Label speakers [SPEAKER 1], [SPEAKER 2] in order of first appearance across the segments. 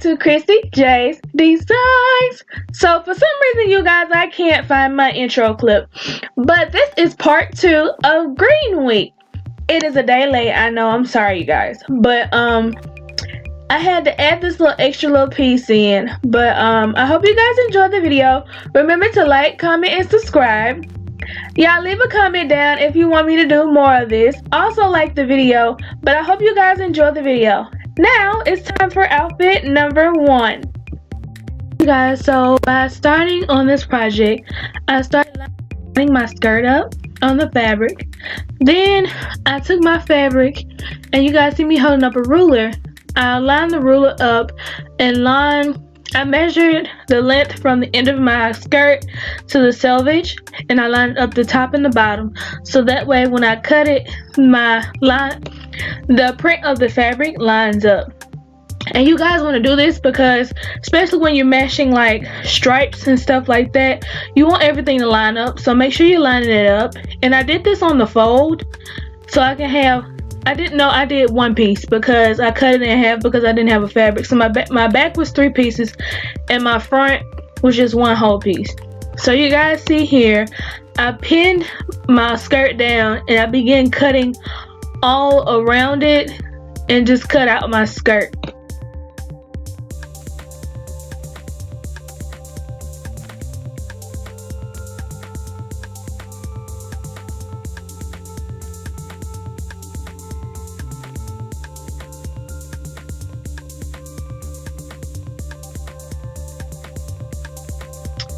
[SPEAKER 1] to Kristy J's Designs. So for some reason, you guys, I can't find my intro clip, but this is part 2 of Green Week. It is a day late, I know, I'm sorry you guys, but I had to add this extra little piece in, but I hope you guys enjoyed the video. Remember to like, comment, and subscribe. Y'all leave a comment down if you want me to do more of this. Also like the video, but I hope you guys enjoy the video. Now it's time for outfit number 1. You guys, so by starting on this project, I started lining my skirt up on the fabric. Then I took my fabric, and you guys see me holding up a ruler. I lined the ruler up and I measured the length from the end of my skirt to the selvage, and I lined up the top and the bottom, so that way when I cut it, the print of the fabric lines up. And you guys want to do this because, especially when you're mashing like stripes and stuff like that, you want everything to line up, so make sure you're lining it up. And I did this on the fold, so I can have, I did one piece because I cut it in half because I didn't have a fabric. So my back was 3 pieces and my front was just one whole piece. So you guys see here, I pinned my skirt down and I began cutting all around it and just cut out my skirt.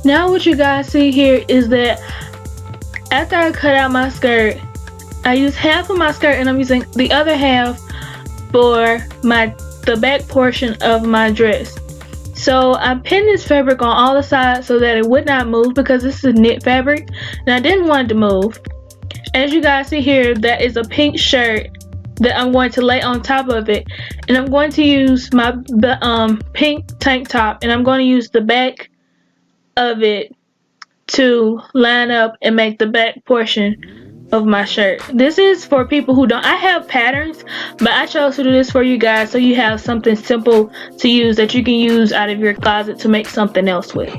[SPEAKER 1] Now what you guys see here is that after I cut out my skirt, I used half of my skirt and I'm using the other half for the back portion of my dress. So I pinned this fabric on all the sides so that it would not move because this is knit fabric and I didn't want it to move. As you guys see here, that is a pink shirt that I'm going to lay on top of it, and I'm going to use my pink tank top, and I'm going to use the back of it to line up and make the back portion of my shirt. This is for people who don't, I have patterns, but I chose to do this for you guys so you have something simple to use that you can use out of your closet to make something else with.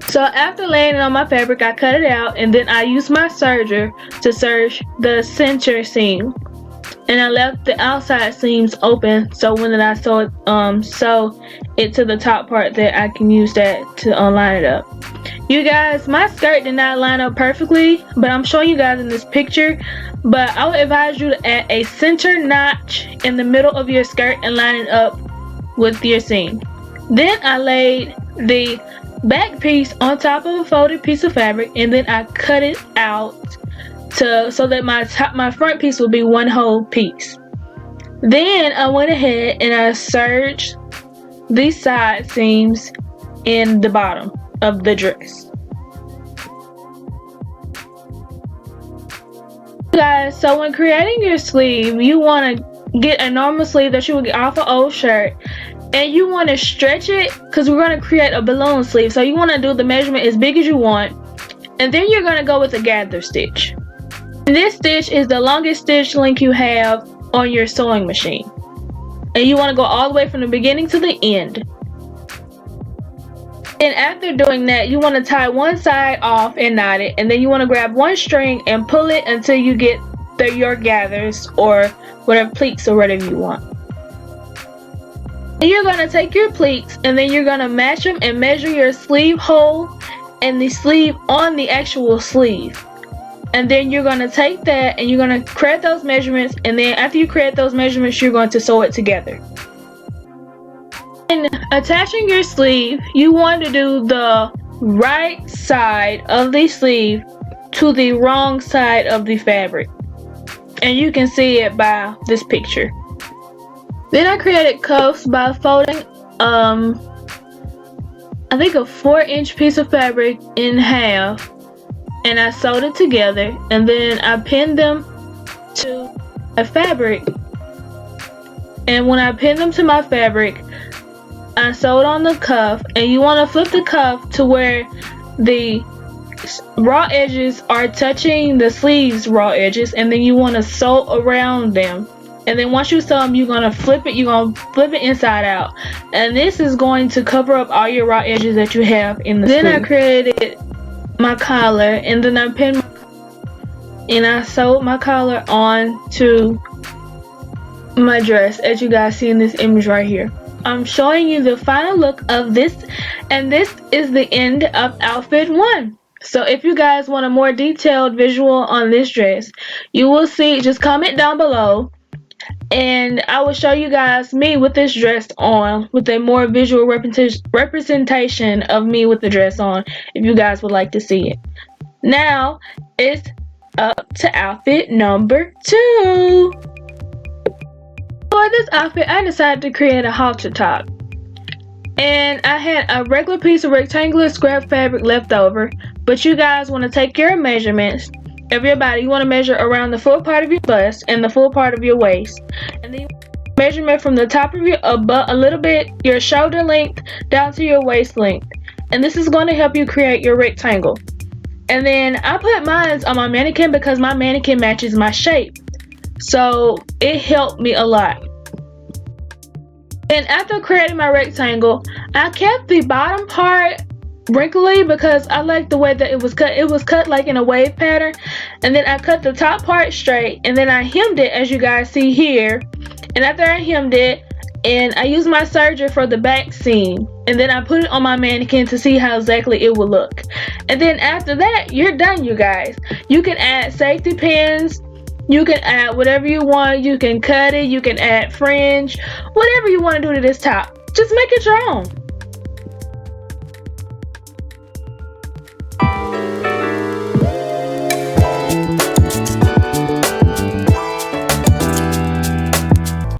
[SPEAKER 1] So after laying it on my fabric, I cut it out, and then I used my serger to serge the center seam, and I left the outside seams open so when I sew it to the top part that I can use that to line it up. You guys, my skirt did not line up perfectly, but I'm showing you guys in this picture, but I would advise you to add a center notch in the middle of your skirt and line it up with your seam. Then I laid the back piece on top of a folded piece of fabric, and then I cut it out so that my front piece will be one whole piece. Then I went ahead and I serged these side seams in the bottom of the dress. Guys, so when creating your sleeve, you want to get a normal sleeve that you would get off an old shirt, and you want to stretch it because we're going to create a balloon sleeve. So you want to do the measurement as big as you want, and then you're going to go with a gather stitch. And this stitch is the longest stitch length you have on your sewing machine, and you want to go all the way from the beginning to the end. And after doing that, you want to tie one side off and knot it, and then you want to grab one string and pull it until you get your gathers or whatever pleats or whatever you want. And you're going to take your pleats and then you're going to match them and measure your sleeve hole and the sleeve on the actual sleeve. And then you're going to take that and you're going to create those measurements, and then after you create those measurements, you're going to sew it together. And attaching your sleeve, you want to do the right side of the sleeve to the wrong side of the fabric. And you can see it by this picture. Then I created cuffs by folding I think a 4-inch piece of fabric in half, and I sewed it together, and then I pinned them to a fabric. And when I pinned them to my fabric, I sewed on the cuff, and you want to flip the cuff to where the raw edges are touching the sleeves raw edges, and then you want to sew around them. And then once you sew them, you're gonna flip it inside out, and this is going to cover up all your raw edges that you have in the sleeve. Then I created my collar, and then I pinned and I sewed my collar onto my dress, as you guys see in this image right here. I'm showing you the final look of this, and this is the end of outfit 1. So if you guys want a more detailed visual on this dress, you will see, just comment down below, and I will show you guys me with this dress on, with a more visual representation of me with the dress on, if you guys would like to see it. Now it's up to outfit number 2. For this outfit, I decided to create a halter top, and I had a regular piece of rectangular scrap fabric left over, but you guys want to take your measurements of your body. You want to measure around the full part of your bust and the full part of your waist, and then measurement from the top of your a little bit your shoulder length down to your waist length, and this is going to help you create your rectangle. And then I put mine on my mannequin because my mannequin matches my shape, so it helped me a lot. Then after creating my rectangle, I kept the bottom part wrinkly because I like the way that it was cut. It was cut like in a wave pattern, and then I cut the top part straight, and then I hemmed it, as you guys see here. And after I hemmed it, and I used my serger for the back seam, and then I put it on my mannequin to see how exactly it would look. And then after that, you're done, you guys. You can add safety pins, you can add whatever you want, you can cut it, you can add fringe, whatever you want to do to this top. Just make it your own.